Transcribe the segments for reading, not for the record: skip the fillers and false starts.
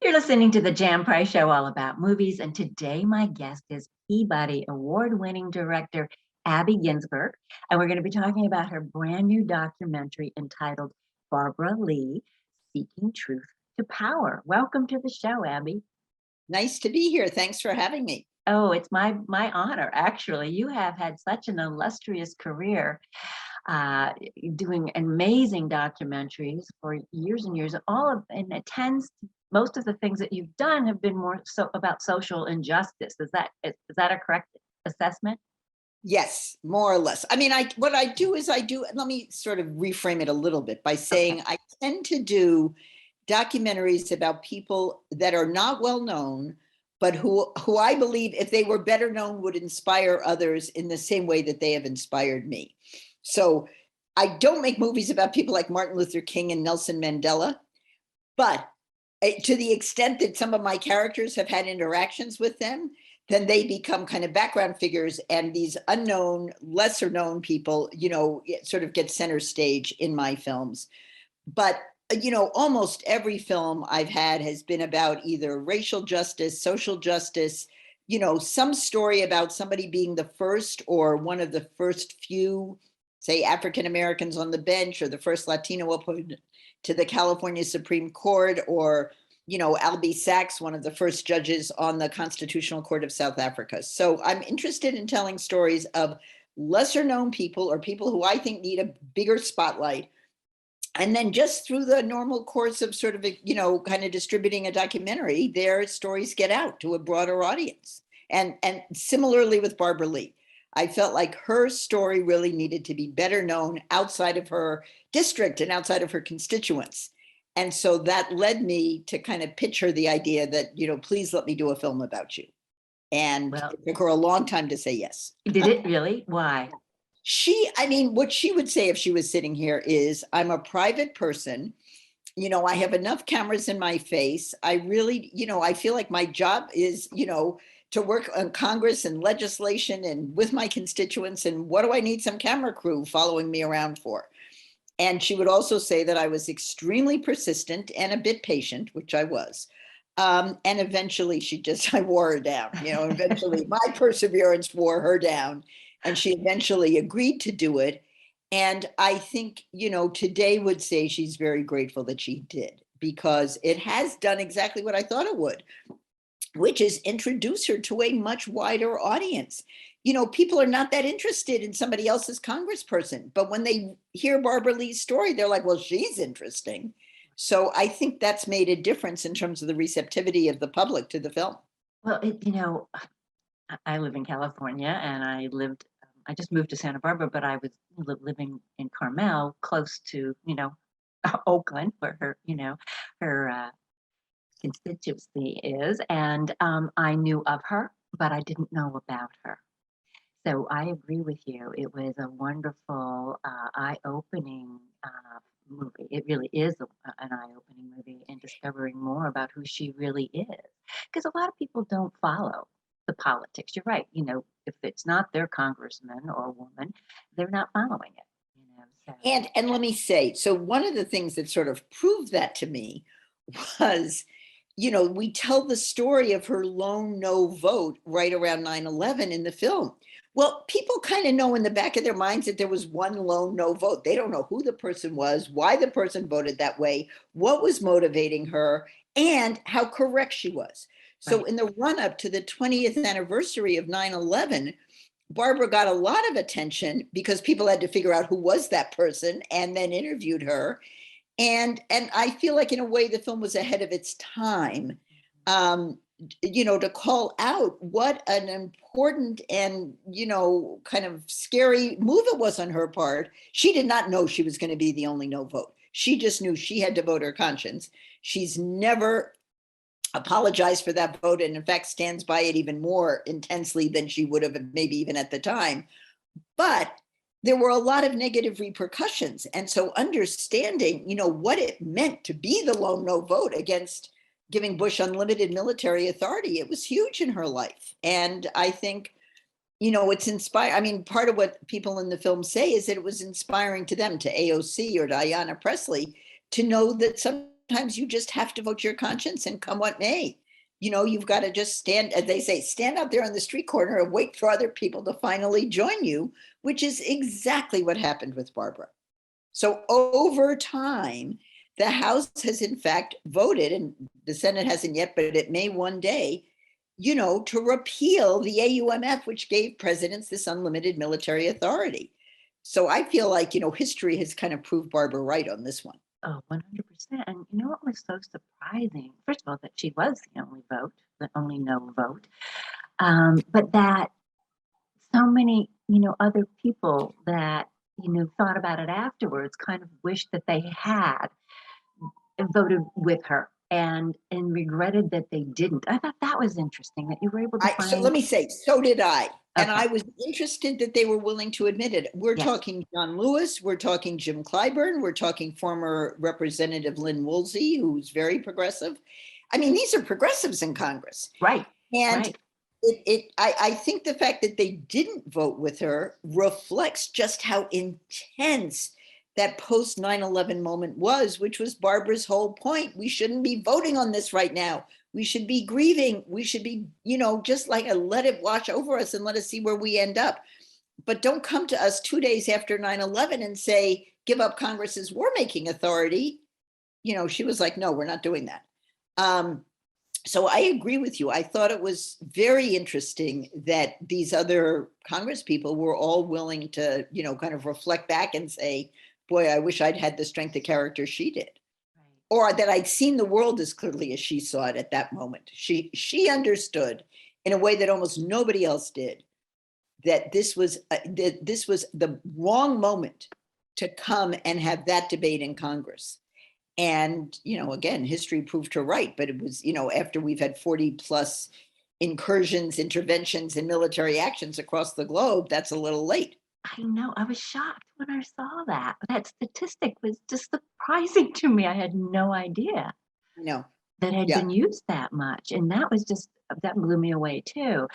You're listening to the Jam Price Show, all about movies. And today, my guest is Peabody Award winning director Abby Ginzberg. And we're going to be talking about her brand new documentary entitled Barbara Lee Seeking Truth to Power. Welcome to the show, Abby. Nice to be here. Thanks for having me. Oh, it's my honor, actually. You have had such an illustrious career, doing amazing documentaries for years and years. And it tends most of the things that you've done have been more so about social injustice. Is that a correct assessment? Yes, more or less. I mean, what I do is let me sort of reframe it a little bit by saying Okay. I tend to do documentaries about people that are not well known, but who I believe, if they were better known, would inspire others in the same way that they have inspired me. So I don't make movies about people like Martin Luther King and Nelson Mandela, but to the extent that some of my characters have had interactions with them, then they become kind of background figures, and these unknown, lesser known people, sort of get center stage in my films. But almost every film I've had has been about either racial justice, social justice, some story about somebody being the first or one of the first few, say, African Americans on the bench, or the first Latino appointed to the California Supreme Court, or Albie Sachs, one of the first judges on the Constitutional Court of South Africa. So I'm interested in telling stories of lesser known people, or people who I think need a bigger spotlight. And then just through the normal course of sort of, kind of distributing a documentary, their stories get out to a broader audience. And similarly with Barbara Lee, I felt like her story really needed to be better known outside of her district and outside of her constituents. And so that led me to kind of pitch her the idea that, please let me do a film about you. And Well, it took her a long time to say yes. did it really? Why? What she would say if she was sitting here is, I'm a private person. I have enough cameras in my face. I really, I feel like my job is, to work on Congress and legislation and with my constituents. And what do I need some camera crew following me around for? And she would also say that I was extremely persistent and a bit patient, which I was. And eventually I wore her down, eventually my perseverance wore her down, and she eventually agreed to do it. And I think, today would say she's very grateful that she did, because it has done exactly what I thought it would, which is introduce her to a much wider audience. People are not that interested in somebody else's congressperson, but when they hear Barbara Lee's story, they're like, well, she's interesting. So I think that's made a difference in terms of the receptivity of the public to the film. Well, I live in California, and I just moved to Santa Barbara, but I was living in Carmel, close to, Oakland, where her constituency is. And I knew of her, but I didn't know about her. So I agree with you. It was a wonderful, eye-opening movie. It really is an eye-opening movie, and discovering more about who she really is. Because a lot of people don't follow the politics. You're right. If it's not their congressman or woman, they're not following it. So. And let me say, so one of the things that sort of proved that to me was, we tell the story of her lone no vote right around 9/11 in the film. Well, people kind of know in the back of their minds that there was one lone no vote. They don't know who the person was, why the person voted that way, what was motivating her, and how correct she was. So Right. in the run up to the 20th anniversary of 9/11, Barbara got a lot of attention because people had to figure out who was that person and then interviewed her. And I feel like in a way the film was ahead of its time, to call out what an important and, kind of scary move it was on her part. She did not know she was going to be the only no vote. She just knew she had to vote her conscience. She's never apologized for that vote, and in fact stands by it even more intensely than she would have maybe even at the time. But there were a lot of negative repercussions. And so understanding, what it meant to be the lone no vote against giving Bush unlimited military authority, it was huge in her life. And I think, it's inspired. I mean, part of what people in the film say is that it was inspiring to them, to AOC or to Ayanna Pressley, to know that some sometimes you just have to vote your conscience and come what may. You know, you've got to just stand, as they say, stand out there on the street corner and wait for other people to finally join you, which is exactly what happened with Barbara. So over time, the House has in fact voted, and the Senate hasn't yet, but it may one day, you know, to repeal the AUMF, which gave presidents this unlimited military authority. So I feel like, you know, history has kind of proved Barbara right on this one. Oh, 100%. And you know what was so surprising? First of all, that she was the only vote, the only no vote. But that so many, you know, other people that, you know, thought about it afterwards kind of wished that they had voted with her and regretted that they didn't. I thought that was interesting that you were able to So find. let me say, so did I. And Okay. I was interested that they were willing to admit it. We're Yes. talking John Lewis, we're talking Jim Clyburn, we're talking former Representative Lynn Woolsey, who's very progressive. I mean, these are progressives in Congress. Right. And Right. I think the fact that they didn't vote with her reflects just how intense that post 9/11 moment was, which was Barbara's whole point. We shouldn't be voting on this right now. We should be grieving. We should be, you know, just like let it wash over us and let us see where we end up. But don't come to us 2 days after 9/11 and say, give up Congress's war making authority. You know, she was like, no, we're not doing that. So I agree with you. I thought it was very interesting that these other Congress people were all willing to, you know, kind of reflect back and say, boy, I wish I'd had the strength of character she did. Right. Or that I'd seen the world as clearly as she saw it at that moment. She understood in a way that almost nobody else did that this was the wrong moment to come and have that debate in Congress. And, you know, again, history proved her right, but it was, you know, after we've had 40 plus incursions, interventions, and military actions across the globe, that's a little late. I know. I was shocked when I saw that. That statistic was just surprising to me. I had no idea You know, that had yeah. been used that much. And that was just, that blew me away too.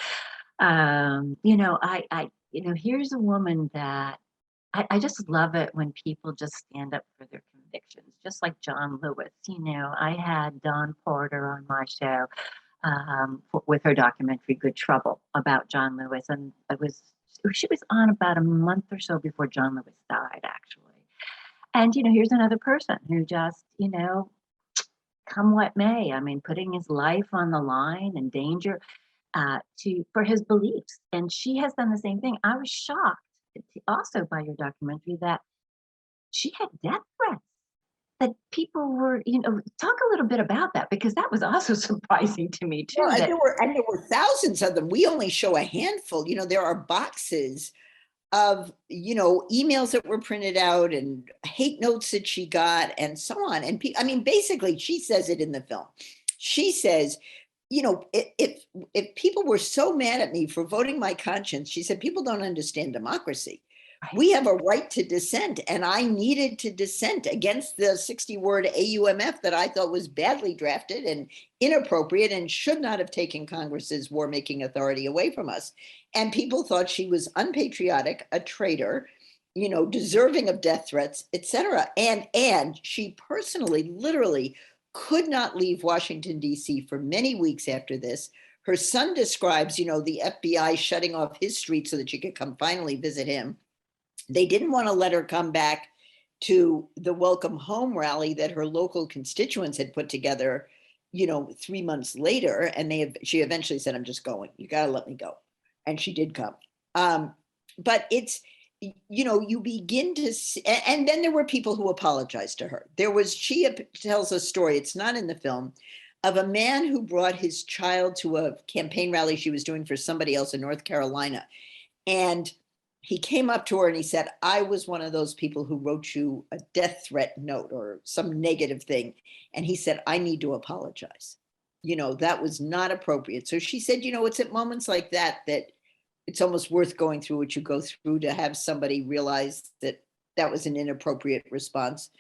You know, you know, here's a woman that I just love it when people just stand up for their convictions, just like John Lewis. You know, I had Dawn Porter on my show with her documentary Good Trouble about John Lewis, and she was on about a month or so before John Lewis died, actually. And you know, here's another person who just, you know, come what may. I mean, putting his life on the line and danger for his beliefs, and she has done the same thing. I was shocked also by your documentary that she had death threats, that people were, you know, talk a little bit about that, because that was also surprising to me too. Well, That and there were thousands of them. We only show a handful. You know, there are boxes of, you know, emails that were printed out and hate notes that she got and so on. And I mean, basically, she says it in the film. She says, you know, if people were so mad at me for voting my conscience, she said, people don't understand democracy. We have a right to dissent, and I needed to dissent against the 60-word AUMF that I thought was badly drafted and inappropriate and should not have taken Congress's war-making authority away from us. And people thought she was unpatriotic, a traitor, you know, deserving of death threats, etc. And she personally, literally, could not leave Washington, D.C. for many weeks after this. Her son describes, you know, the FBI shutting off his street so that she could come finally visit him. They didn't want to let her come back to the Welcome Home rally that her local constituents had put together, you know, 3 months later. And she eventually said, I'm just going. You got to let me go. And she did come. But it's, you know, you begin to see, and then there were people who apologized to her. She tells a story, it's not in the film, of a man who brought his child to a campaign rally she was doing for somebody else in North Carolina. And he came up to her and he said, I was one of those people who wrote you a death threat note or some negative thing. And he said, I need to apologize. You know, that was not appropriate. So she said, you know, it's at moments like that it's almost worth going through what you go through to have somebody realize that that was an inappropriate response.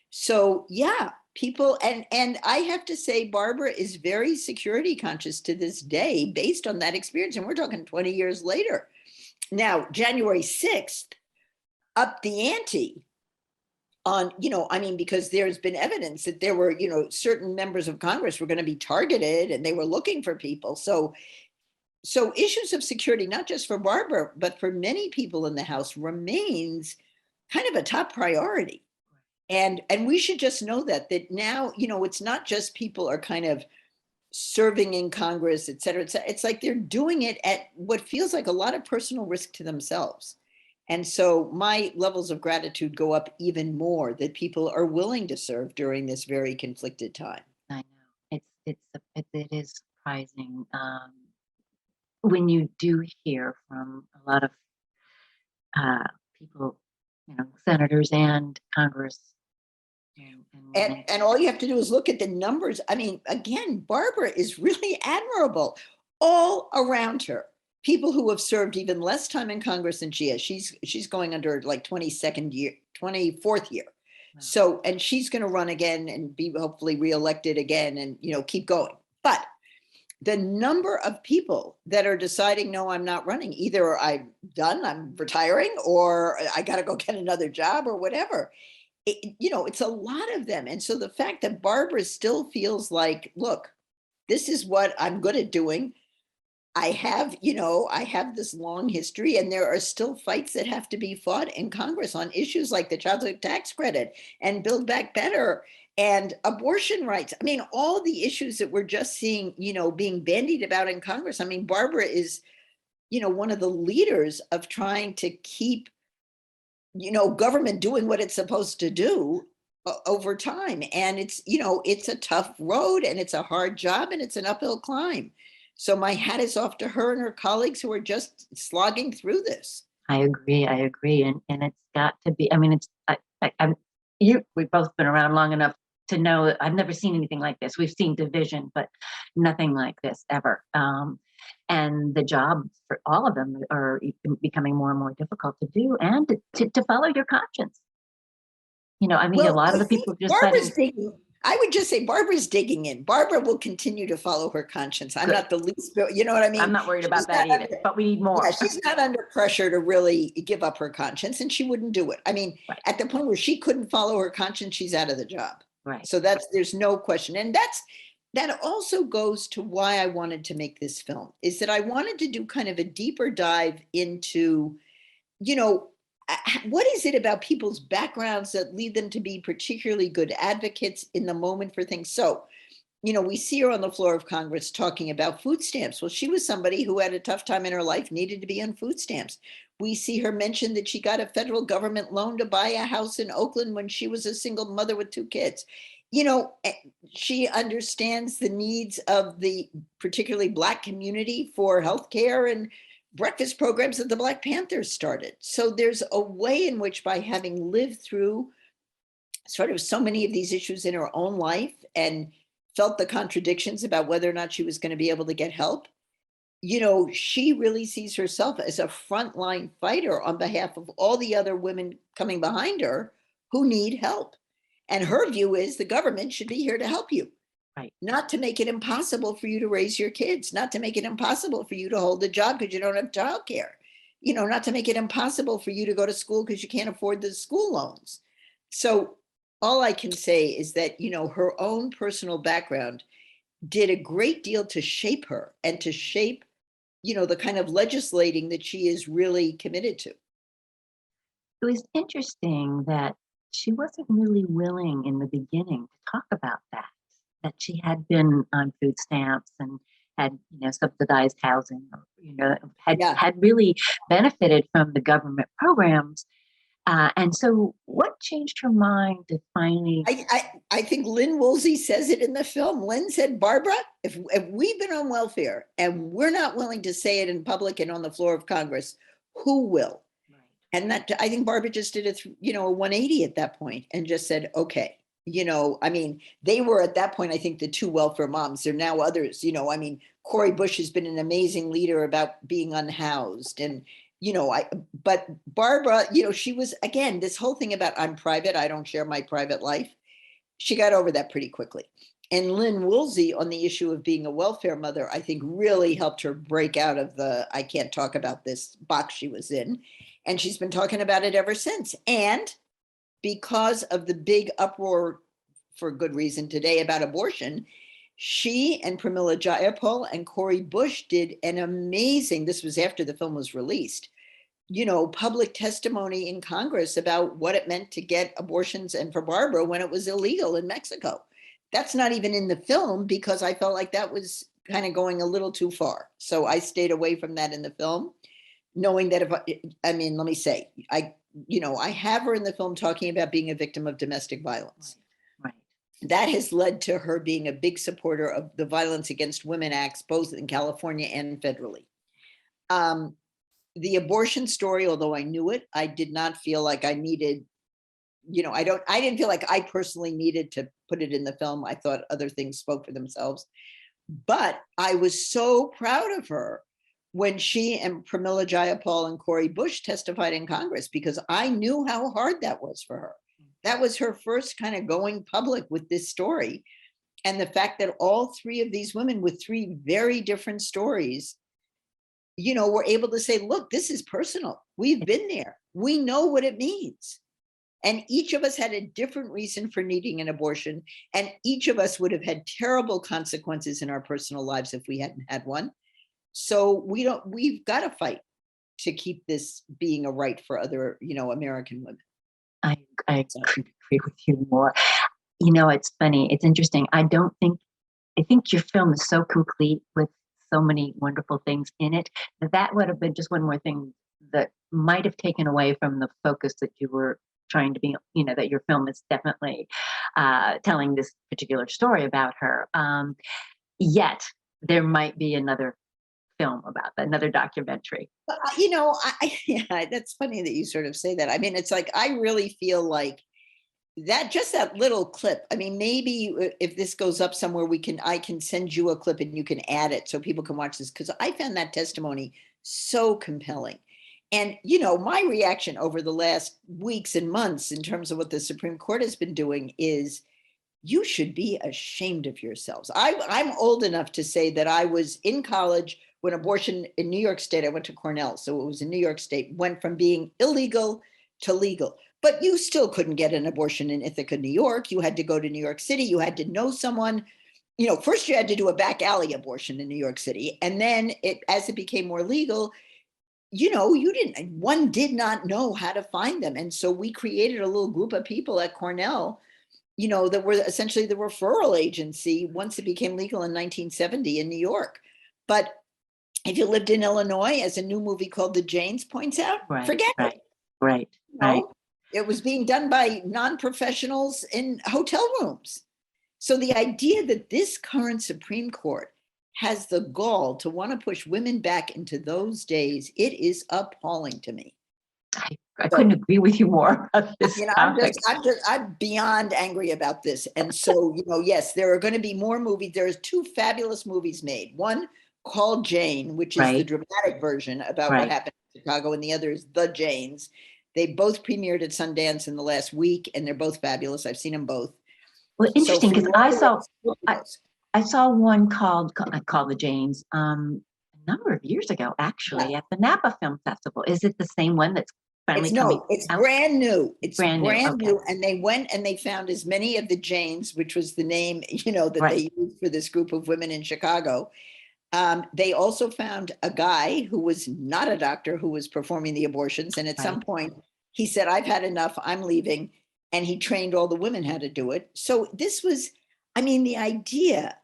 So yeah, people, and I have to say, Barbara is very security conscious to this day based on that experience. And we're talking 20 years later. Now, January 6th, upped the ante on, I mean, because there's been evidence that there were, certain members of Congress were going to be targeted and they were looking for people. So issues of security, not just for Barbara, but for many people in the House, remains kind of a top priority. And we should just know that now, it's not just people are kind of serving in Congress, et cetera, et cetera. It's like they're doing it at what feels like a lot of personal risk to themselves. And so my levels of gratitude go up even more that people are willing to serve during this very conflicted time. I know it is surprising when you do hear from a lot of people, senators and Congress. And all you have to do is look at the numbers. I mean, again, Barbara is really admirable all around her. People who have served even less time in Congress than she has. She's going under like 24th year. Wow. So, and she's going to run again and be hopefully reelected again and, keep going. But the number of people that are deciding, no, I'm not running, either I'm done, I'm retiring, or I got to go get another job or whatever. It's a lot of them. And so the fact that Barbara still feels like, look, this is what I'm good at doing. I have this long history, and there are still fights that have to be fought in Congress on issues like the child tax credit and Build Back Better and abortion rights. I mean, all the issues that we're just seeing, being bandied about in Congress. I mean, Barbara is, one of the leaders of trying to keep, government doing what it's supposed to do over time. And it's a tough road and it's a hard job and it's an uphill climb. So my hat is off to her and her colleagues who are just slogging through this. I agree. And it's got to be, I mean, we've both been around long enough to know I've never seen anything like this. We've seen division, but nothing like this ever. And the jobs for all of them are becoming more and more difficult to do, and to follow your conscience. I mean, a lot of the people just I would just say Barbara's digging in. Barbara will continue to follow her conscience. I'm not the least, you know what I mean? I'm not worried about that either, but we need more. Yeah, she's not under pressure to really give up her conscience, and she wouldn't do it. I mean, right. At the point where she couldn't follow her conscience, she's out of the job. Right. So there's no question. And that also goes to why I wanted to make this film, is that I wanted to do kind of a deeper dive into, what is it about people's backgrounds that lead them to be particularly good advocates in the moment for things? So, we see her on the floor of Congress talking about food stamps. Well, she was somebody who had a tough time in her life, needed to be on food stamps. We see her mention that she got a federal government loan to buy a house in Oakland when she was a single mother with 2 kids. She understands the needs of the particularly Black community for healthcare and breakfast programs that the Black Panthers started. So there's a way in which, by having lived through sort of so many of these issues in her own life and felt the contradictions about whether or not she was going to be able to get help, she really sees herself as a frontline fighter on behalf of all the other women coming behind her who need help. And her view is the government should be here to help you. Right. Not to make it impossible for you to raise your kids, not to make it impossible for you to hold a job because you don't have childcare, not to make it impossible for you to go to school because you can't afford the school loans. So all I can say is that, her own personal background did a great deal to shape her and to shape, the kind of legislating that she is really committed to. It was interesting that she wasn't really willing in the beginning to talk about that she had been on food stamps and had, subsidized housing, or, had really benefited from the government programs. And so what changed her mind to finally? I think Lynn Woolsey says it in the film. Lynn said, Barbara, if we've been on welfare and we're not willing to say it in public and on the floor of Congress, who will? Right. And that, I think Barbara just did a 180 at that point and just said, okay. I mean, they were at that point, I think, the 2 welfare moms. There are now others, Cory Bush has been an amazing leader about being unhoused. And, but Barbara, she was, again, this whole thing about I'm private, I don't share my private life. She got over that pretty quickly. And Lynn Woolsey on the issue of being a welfare mother, I think really helped her break out of the, I can't talk about this box she was in. And she's been talking about it ever since. And because of the big uproar, for good reason, today about abortion, she and Pramila Jayapal and Cory Bush did an amazing, this was after the film was released, public testimony in Congress about what it meant to get abortions and for Barbara when it was illegal in Mexico. That's not even in the film because I felt like that was kind of going a little too far. So I stayed away from that in the film, knowing that let me say, I have her in the film talking about being a victim of domestic violence. Right. That has led to her being a big supporter of the Violence Against Women Acts, both in California and federally. The abortion story, although I knew it, I did not feel like I needed, I didn't feel like I personally needed to put it in the film. I thought other things spoke for themselves. But I was so proud of her when she and Pramila Jayapal and Cory Bush testified in Congress, because I knew how hard that was for her. That was her first kind of going public with this story. And the fact that all three of these women with three very different stories, were able to say, look, this is personal. We've been there. We know what it means. And each of us had a different reason for needing an abortion. And each of us would have had terrible consequences in our personal lives if we hadn't had one. So we've got to fight to keep this being a right for other, American women. I couldn't agree with you more. It's funny. It's interesting. I think your film is so complete with so many wonderful things in it that would have been just one more thing that might have taken away from the focus that you were trying to be, that your film is definitely telling this particular story about her. Yet there might be another film about that, another documentary. Yeah, that's funny that you sort of say that. I mean, it's like, I really feel like that little clip. I mean, maybe if this goes up somewhere, I can send you a clip and you can add it so people can watch this, because I found that testimony so compelling. And, my reaction over the last weeks and months in terms of what the Supreme Court has been doing is, you should be ashamed of yourselves. I'm old enough to say that I was in college when abortion in New York State, I went to Cornell, so it was in New York State, went from being illegal to legal. But you still couldn't get an abortion in Ithaca, New York. You had to go to New York City. You had to know someone. First you had to do a back alley abortion in New York City. And then as it became more legal, one did not know how to find them. And so we created a little group of people at Cornell, that were essentially the referral agency once it became legal in 1970 in New York. But if you lived in Illinois, as a new movie called The Janes points out, forget it. Right. It was being done by non-professionals in hotel rooms. So the idea that this current Supreme Court has the gall to want to push women back into those days, it is appalling to me. I couldn't agree with you more about this topic. I'm beyond angry about this. And so, yes, there are going to be more movies. There's two fabulous movies made. One called Jane, which is the dramatic version about what happened in Chicago, and the other is The Janes. They both premiered at Sundance in the last week, and they're both fabulous. I've seen them both. Well, interesting, because I saw one called The Janes a number of years ago, actually, at the Napa Film Festival. Is it the same one that's finally coming? It's brand new. It's brand new. Okay. And they went and they found as many of the Janes, which was the name, that they used for this group of women in Chicago. They also found a guy who was not a doctor who was performing the abortions. And at some point he said, I've had enough, I'm leaving. And he trained all the women how to do it. So this was, the idea,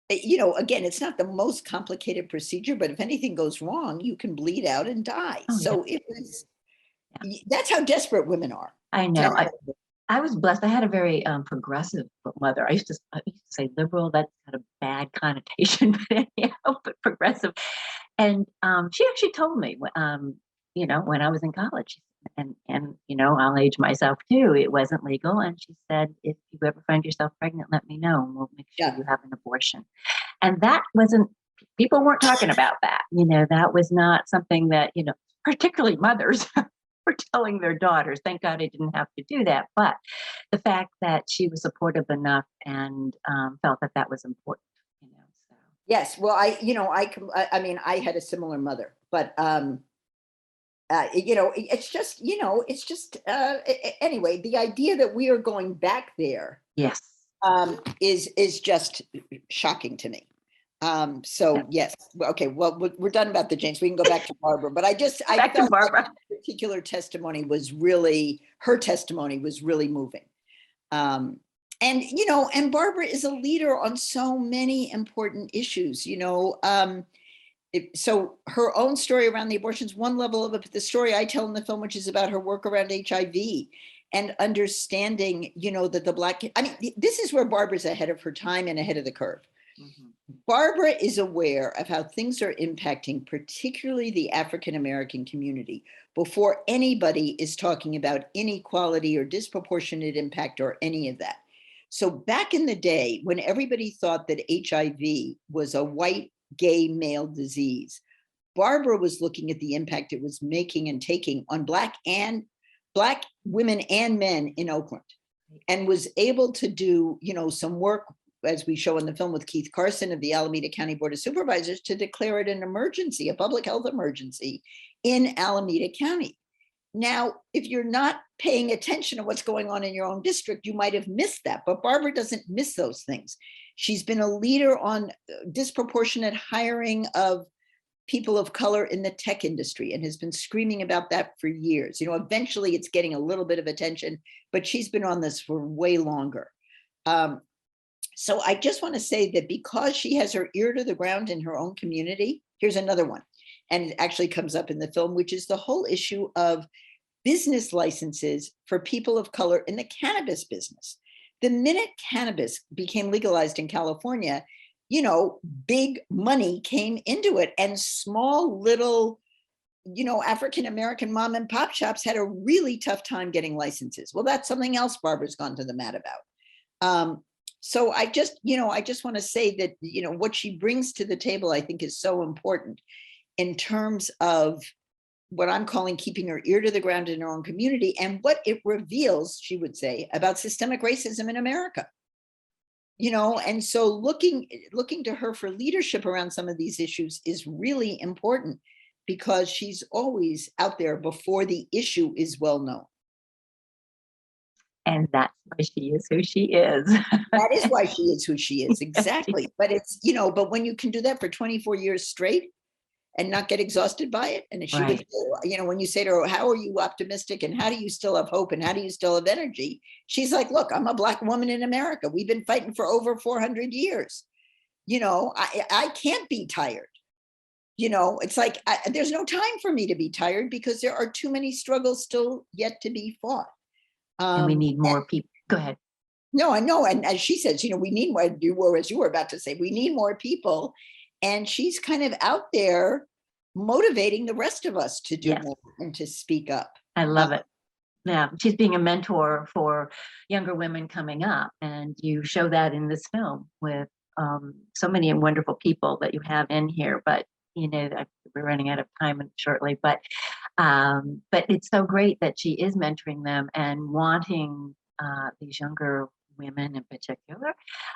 again, it's not the most complicated procedure, but if anything goes wrong, you can bleed out and die. It was, that's how desperate women are. I know. I was blessed. I had a very progressive mother. I used to say liberal. That's had a bad connotation, but anyhow, but progressive. And she actually told me, when I was in college, and I'll age myself too. It wasn't legal, and she said, if you ever find yourself pregnant, let me know, and we'll make sure you have an abortion. And that wasn't. People weren't talking about that. That was not something that particularly mothers. For telling their daughters. Thank God I didn't have to do that. But the fact that she was supportive enough and felt that was important. So. Yes. Well, I had a similar mother, but it's just, anyway, the idea that we are going back there Yes. is just shocking to me. So yes, okay, well, we're done about the Janes. We can go back to Barbara, but I Back to felt like Barbara. her testimony was really moving. And Barbara is a leader on so many important issues, so her own story around the abortions, one level of it, the story I tell in the film, which is about her work around HIV and understanding, that this is where Barbara's ahead of her time and ahead of the curve. Mm-hmm. Barbara is aware of how things are impacting, particularly the African-American community, before anybody is talking about inequality or disproportionate impact or any of that. So back in the day, when everybody thought that HIV was a white gay male disease, Barbara was looking at the impact it was making and taking on Black women and men in Oakland, and was able to do, some work, as we show in the film, with Keith Carson of the Alameda County Board of Supervisors, to declare it an emergency, a public health emergency in Alameda County. Now, if you're not paying attention to what's going on in your own district, you might have missed that, but Barbara doesn't miss those things. She's been a leader on disproportionate hiring of people of color in the tech industry and has been screaming about that for years. Eventually it's getting a little bit of attention, but she's been on this for way longer. So I just want to say that because she has her ear to the ground in her own community, here's another one, and it actually comes up in the film, which is the whole issue of business licenses for people of color in the cannabis business. The minute cannabis became legalized in California, big money came into it, and small little, African-American mom and pop shops had a really tough time getting licenses. Well, that's something else Barbara's gone to the mat about. So I just want to say that, what she brings to the table, I think, is so important in terms of what I'm calling keeping her ear to the ground in her own community, and what it reveals, she would say, about systemic racism in America. And so looking to her for leadership around some of these issues is really important, because she's always out there before the issue is well known. And that's why she is who she is. That is why she is who she is, exactly. But it's, but when you can do that for 24 years straight and not get exhausted by it, and she Right. would, when you say to her, how are you optimistic, and how do you still have hope, and how do you still have energy? She's like, look, I'm a Black woman in America. We've been fighting for over 400 years. I can't be tired. It's like, there's no time for me to be tired, because there are too many struggles still yet to be fought. And we need more people. Go ahead. No, I know. And as she says, we need more, as you were about to say, we need more people. And she's kind of out there motivating the rest of us to do more and to speak up. I love it. Yeah, she's being a mentor for younger women coming up. And you show that in this film with so many wonderful people that you have in here. But, we're running out of time shortly. But it's so great that she is mentoring them and wanting these younger women in particular,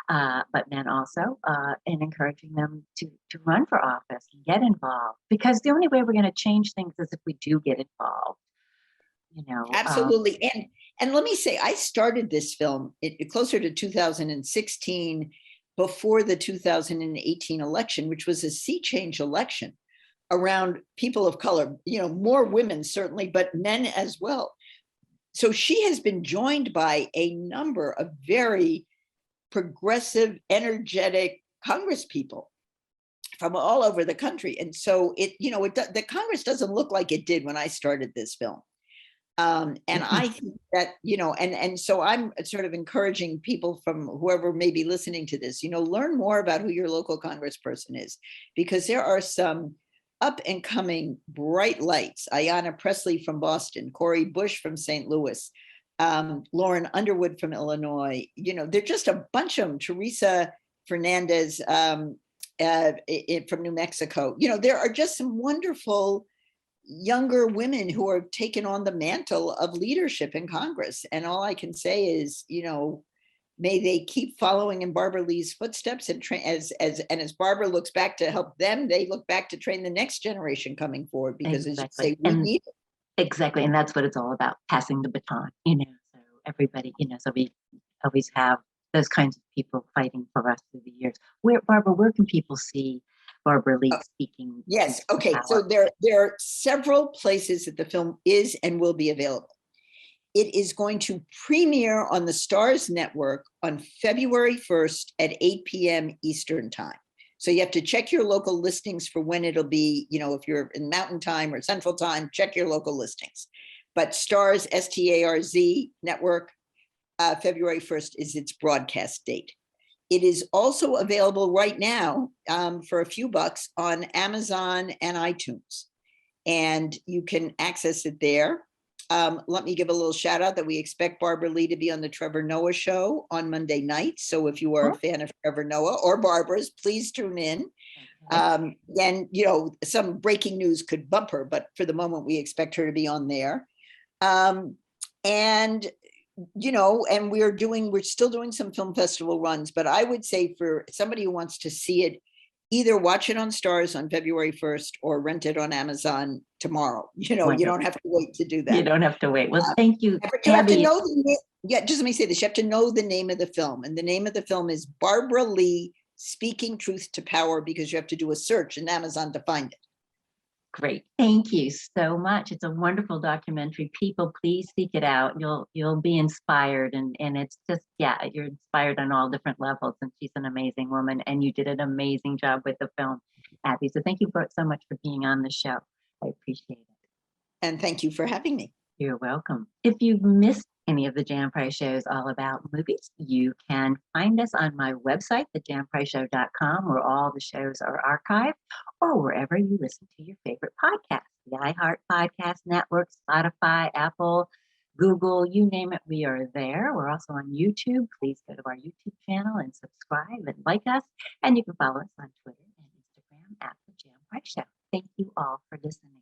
but men also, and encouraging them to run for office and get involved, because the only way we're going to change things is if we do get involved. Absolutely. And let me say, I started this film closer to 2016, before the 2018 election, which was a sea change election around people of color, more women certainly, but men as well. So she has been joined by a number of very progressive, energetic Congresspeople from all over the country. And so the Congress doesn't look like it did when I started this film. And I think that, and so I'm sort of encouraging people from whoever may be listening to this, learn more about who your local congressperson is, because there are some up and coming bright lights. Ayanna Pressley from Boston, Cory Bush from St. Louis, Lauren Underwood from Illinois. They're just a bunch of them. Teresa Fernandez from New Mexico. There are just some wonderful younger women who are taking on the mantle of leadership in Congress. And all I can say is, may they keep following in Barbara Lee's footsteps, and as Barbara looks back to help them, they look back to train the next generation coming forward, because as you say, we need it. Exactly. And that's what it's all about, passing the baton, so everybody, so we always have those kinds of people fighting for us through the years. Barbara, where can people see Barbara Lee speaking? Yes. truth to Okay. So power? there are several places that the film is and will be available. It is going to premiere on the Stars Network on February 1st at 8 p.m. Eastern Time. So you have to check your local listings for when it'll be, if you're in Mountain Time or Central Time, check your local listings. But Stars, STARZ Network, February 1st is its broadcast date. It is also available right now for a few bucks on Amazon and iTunes. And you can access it there. Let me give a little shout out that we expect Barbara Lee to be on the Trevor Noah show on Monday night. So if you are a fan of Trevor Noah or Barbara's, please tune in. Okay. And, some breaking news could bump her, but for the moment, we expect her to be on there. And we're still doing some film festival runs, but I would say for somebody who wants to see it, either watch it on Stars on February 1st or rent it on Amazon tomorrow. You don't have to wait to do that. You don't have to wait. Well, thank you, But you have to Abby. know just let me say this, you have to know the name of the film. And the name of the film is Barbara Lee Speaking Truth to Power, because you have to do a search in Amazon to find it. Great. Thank you so much. It's a wonderful documentary. People, please seek it out. You'll be inspired, and it's just, you're inspired on all different levels. And she's an amazing woman, and you did an amazing job with the film, Abby. So thank you so much for being on the show. I appreciate it. And thank you for having me. You're welcome. If you've missed any of the Jan Price shows all about movies, you can find us on my website, thejanpriceshow.com, where all the shows are archived, or wherever you listen to your favorite podcast, the iHeart Podcast Network, Spotify, Apple, Google, you name it, we are there. We're also on YouTube. Please go to our YouTube channel and subscribe and like us. And you can follow us on Twitter and Instagram at The Jan Price Show. Thank you all for listening.